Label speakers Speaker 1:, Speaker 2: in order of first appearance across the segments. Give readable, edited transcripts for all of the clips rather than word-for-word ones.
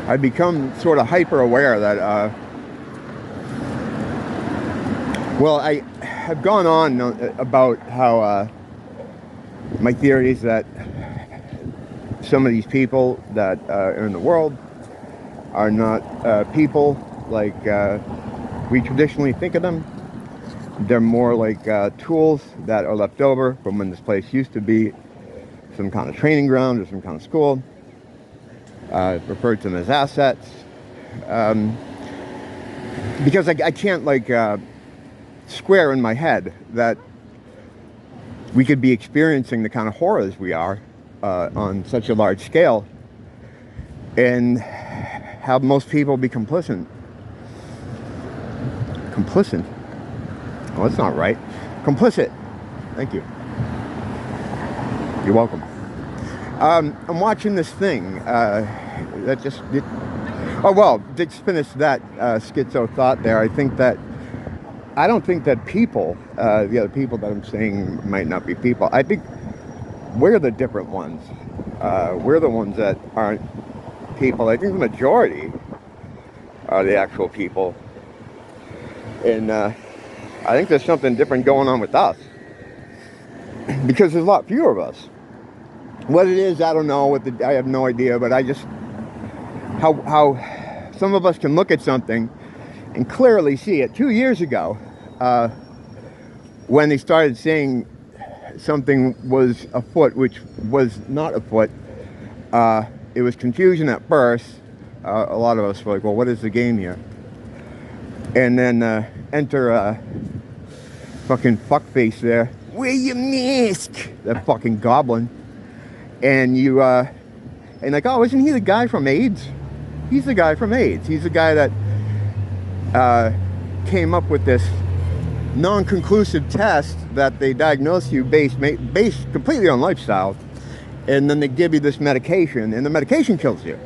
Speaker 1: I've become sort of hyper aware that, well, I have gone on about how my theory is that some of these people that are in the world are not people like we traditionally think of them. They're more like tools that are left over from when this place used to be some kind of training ground or some kind of school. Referred to them as assets. Because I can't like square in my head that we could be experiencing the kind of horrors we are on such a large scale and have most people be complicit. Complicit? Oh, that's not right. Complicit. Thank you. You're welcome. I'm watching this thing that just... Oh, well, to finish that schizo thought there, I don't think that people, the other people that I'm saying might not be people, I think we're the different ones. We're the ones that aren't people. I think the majority are the actual people. And I think there's something different going on with us. Because there's a lot fewer of us. What it is, I don't know. I have no idea. But I just... How some of us can look at something and clearly see it. 2 years ago, when they started saying something was afoot, which was not afoot, it was confusion at first. A lot of us were like, well, what is the game here? And then enter fucking fuckface there. Wear your mask! That fucking goblin. And you, and like, oh, isn't he the guy from AIDS? He's the guy from AIDS. He's the guy that came up with this non-conclusive test that they diagnose you based completely on lifestyle, and then they give you this medication, and the medication kills you.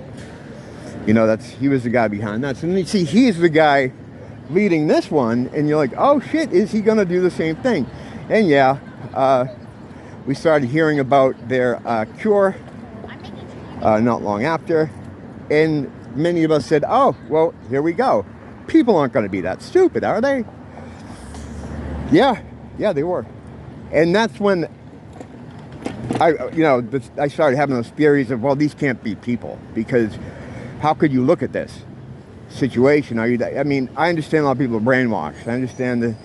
Speaker 1: You know, he was the guy behind that. So then you see he's the guy leading this one, and you're like, oh shit, is he gonna do the same thing? And yeah, we started hearing about their cure not long after, and many of us said, oh, well, here we go. People aren't going to be that stupid, are they? Yeah, they were. And that's when I started having those theories of, well, these can't be people, because how could you look at this situation? I mean, I understand a lot of people are brainwashed. I understand the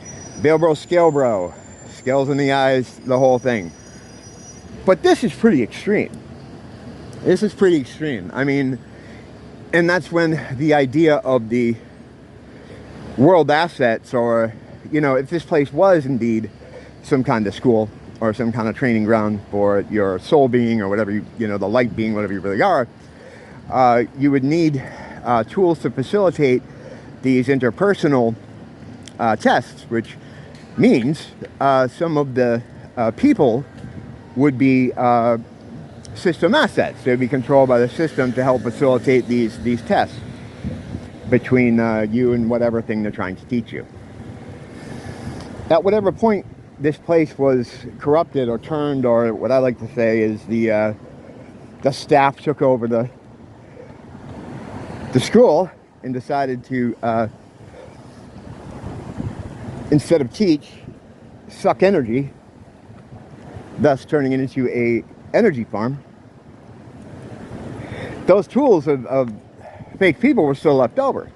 Speaker 1: Bail Bro, Scale Bro, scales in the eyes, the whole thing. But this is pretty extreme. This is pretty extreme. I mean, and that's when the idea of the world assets, or, you know, if this place was indeed some kind of school or some kind of training ground for your soul being or whatever, you know, the light being, whatever you really are, you would need tools to facilitate these interpersonal tests, which means some of the people would be system assets. They'd be controlled by the system to help facilitate these tests between you and whatever thing they're trying to teach you. At whatever point this place was corrupted or turned, or what I like to say is the staff took over the school and decided to instead of teach, suck energy, thus turning it into a energy farm. Those tools of fake people were still left over,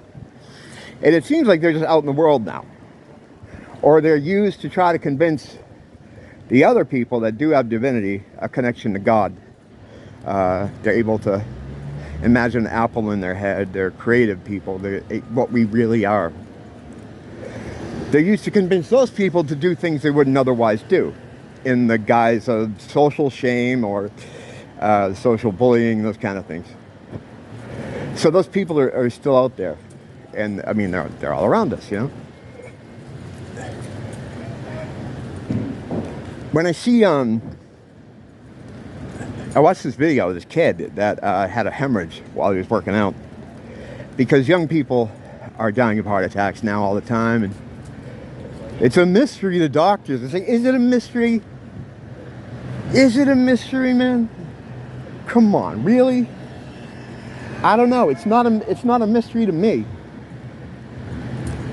Speaker 1: and it seems like they're just out in the world now, or they're used to try to convince the other people that do have divinity a connection to God. They're able to imagine an apple in their head. They're creative people. They're what we really are. They're used to convince those people to do things they wouldn't otherwise do, in the guise of social shame or social bullying, those kind of things. So those people are still out there, and I mean they're all around us, you know. When I see I watched this video of this kid that had a hemorrhage while he was working out, because young people are dying of heart attacks now all the time, and it's a mystery to doctors. They say, is it a mystery? Is it a mystery, man? Come on, really? I don't know. It's not a mystery to me.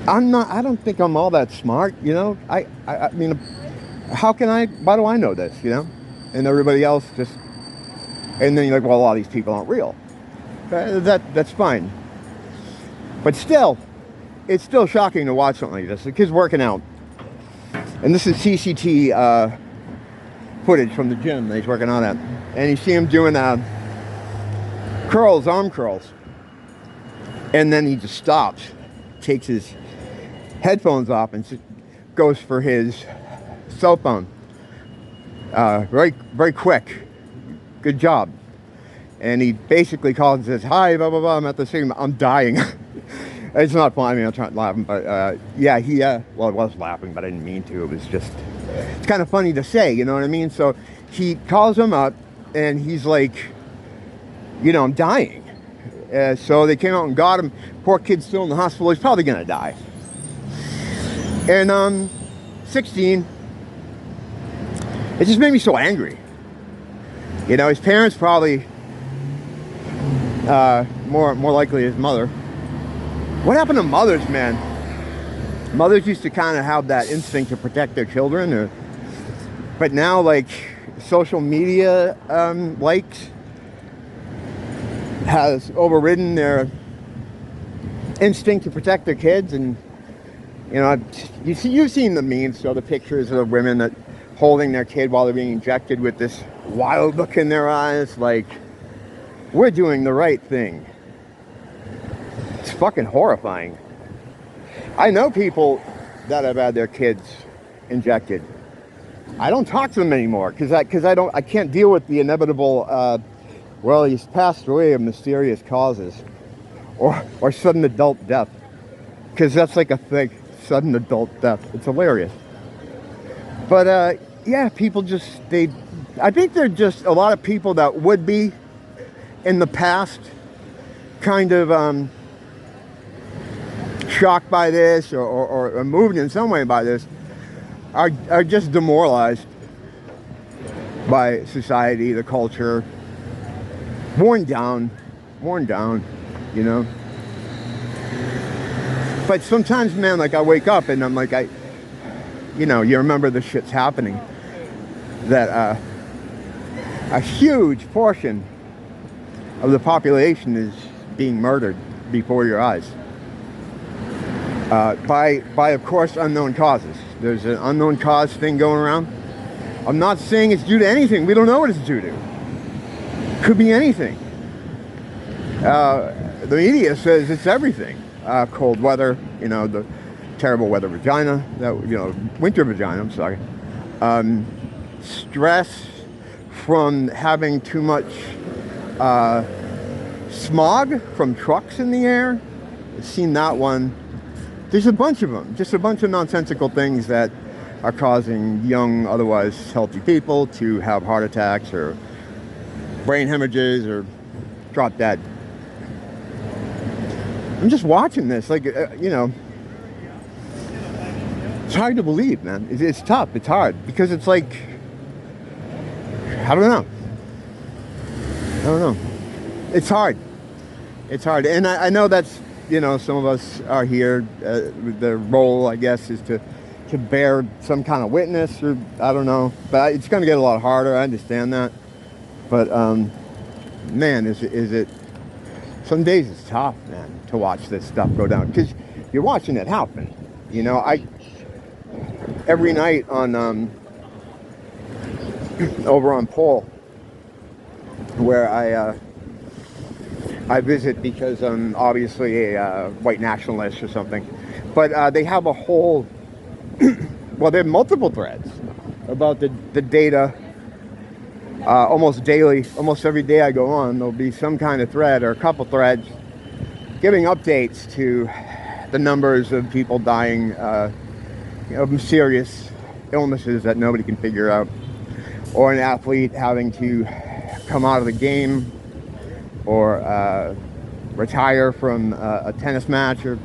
Speaker 1: I don't think I'm all that smart, you know. I mean, why do I know this, you know? And everybody else just, and then you're like, well, a lot of these people aren't real. That's fine. But still, it's still shocking to watch something like this. The kid's working out. And this is CCT footage from the gym that he's working out at. And you see him doing curls, arm curls. And then he just stops, takes his headphones off, and goes for his cell phone. Very, very quick. Good job. And he basically calls and says, hi, blah, blah, blah, I'm at the same, I'm dying. It's not funny, I mean, I'm trying to laugh, but yeah, well, I was laughing, but I didn't mean to. It was just, it's kind of funny to say, you know what I mean? So he calls him up, and he's like, you know, I'm dying. So they came out and got him. Poor kid's still in the hospital. He's probably going to die. And 16, it just made me so angry. You know, his parents probably, more likely his mother. What happened to mothers, man? Mothers used to kind of have that instinct to protect their children, but now, like, social media likes has overridden their instinct to protect their kids. And you know, you've seen the memes, so the pictures of women that holding their kid while they're being injected with this wild look in their eyes, like, we're doing the right thing. It's fucking horrifying. I know people that have had their kids injected. I don't talk to them anymore because I can't deal with the inevitable well, he's passed away of mysterious causes or sudden adult death, because that's like a thing, sudden adult death. It's hilarious. But yeah, people just, I think they're just a lot of people that would be in the past kind of shocked by this or moved in some way by this are just demoralized by society, the culture, worn down, you know. But sometimes, man, like, I wake up and I'm like, you know, you remember the shit's happening, that a huge portion of the population is being murdered before your eyes. By of course unknown causes. There's an unknown cause thing going around. I'm not saying it's due to anything. We don't know what it's due to. Could be anything. The media says it's everything. Cold weather, you know, the terrible weather vagina, winter vagina, I'm sorry. Stress from having too much smog from trucks in the air. I've seen that one. There's a bunch of them, just a bunch of nonsensical things that are causing young, otherwise healthy people to have heart attacks or brain hemorrhages or drop dead. I'm just watching this, like, you know, it's hard to believe, man. It's tough, it's hard, because it's like, I don't know. It's hard. And I know that's, you know, some of us are here, the role, I guess, is to bear some kind of witness, or I don't know, but it's going to get a lot harder. I understand that, but man, is it some days it's tough, man, to watch this stuff go down, because you're watching it happen. You know, every night on over on Pole, where I visit, because I'm obviously a white nationalist or something, but they have a whole well, there are multiple threads about the data. Almost daily, almost every day I go on, there'll be some kind of thread or a couple threads giving updates to the numbers of people dying of serious illnesses that nobody can figure out, or an athlete having to come out of the game or retire from a tennis match or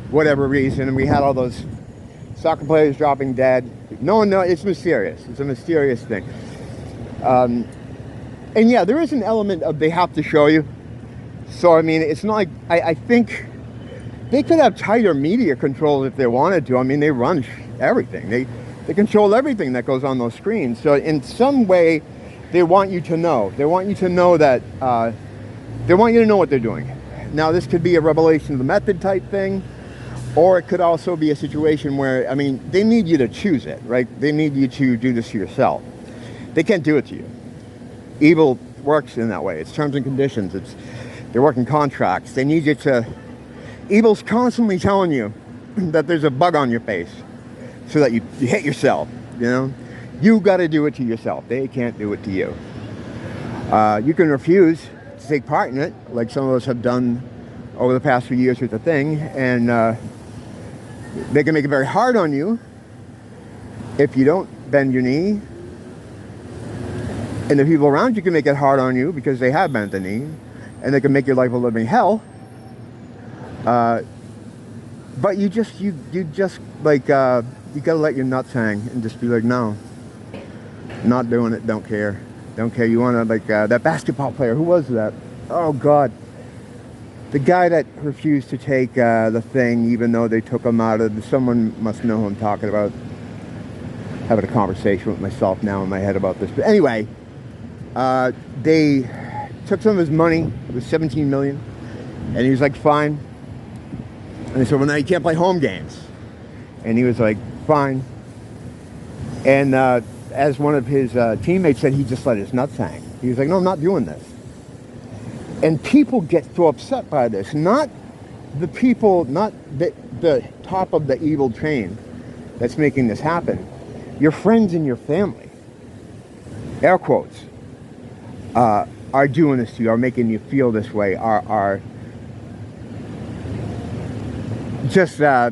Speaker 1: whatever reason. And we had all those soccer players dropping dead. No one knows. It's mysterious. It's a mysterious thing. And yeah, there is an element of they have to show you. So, I mean, it's not like, I think they could have tighter media controls if they wanted to. I mean, they run everything. They control everything that goes on those screens. So in some way, they want you to know. They want you to know that, they want you to know what they're doing. Now, this could be a revelation of the method type thing, or it could also be a situation where, I mean, they need you to choose it, right? They need you to do this to yourself. They can't do it to you. Evil works in that way. It's terms and conditions. They're working contracts. They need you to... Evil's constantly telling you that there's a bug on your face so that you hit yourself, you know? You got to do it to yourself. They can't do it to you. You can refuse to take part in it, like some of us have done over the past few years with the thing, and they can make it very hard on you if you don't bend your knee. And the people around you can make it hard on you because they have bent the knee, and they can make your life a living hell. But you just like, you gotta let your nuts hang and just be like, no, not doing it, don't care. Don't care. You wanna, like, that basketball player, who was that? Oh God. The guy that refused to take, the thing, even though they took him out of, someone must know who I'm talking about. Having a conversation with myself now in my head about this. But anyway, they took some of his money. It was 17 million. And he was like, fine. And they said, well, now you can't play home games. And he was like, fine. And as one of his teammates said, he just let his nuts hang. He was like, no, I'm not doing this. And people get so upset by this. Not the people, not the top of the evil chain that's making this happen. Your friends and your family, air quotes, are doing this to you, are making you feel this way, are just so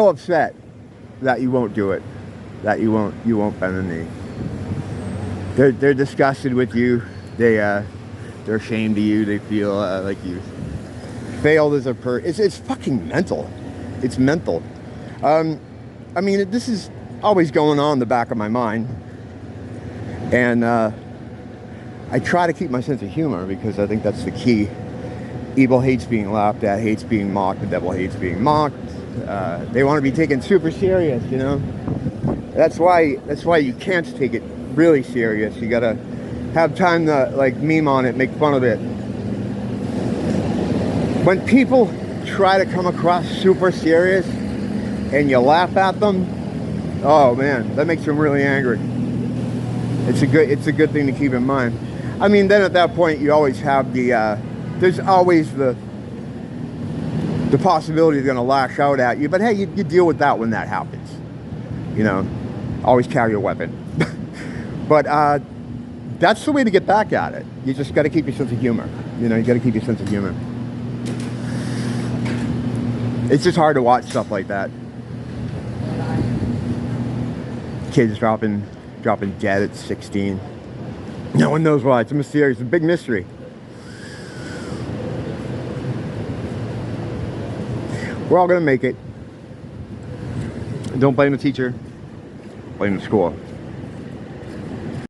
Speaker 1: upset that you won't do it, that you won't bend the knee. They're disgusted with you. They're ashamed of you. They feel like you failed as a person. It's fucking mental. It's mental. I mean, this is always going on in the back of my mind, and I try to keep my sense of humor because I think that's the key. Evil hates being laughed at, hates being mocked. The devil hates being mocked. They want to be taken super serious, you know. That's why you can't take it really serious. You gotta have time to, like, meme on it, make fun of it. When people try to come across super serious and you laugh at them, oh man, that makes them really angry. It's a good thing to keep in mind. I mean, then at that point you always have the there's always the possibility they're going to lash out at you, but hey, you deal with that when that happens. You know, always carry a weapon. But that's the way to get back at it. You just got to keep your sense of humor. You know, you got to keep your sense of humor. It's just hard to watch stuff like that. Kids dropping dead at 16. No one knows why. It's a mysterious, a big mystery. We're all gonna make it. Don't blame the teacher. Blame the school.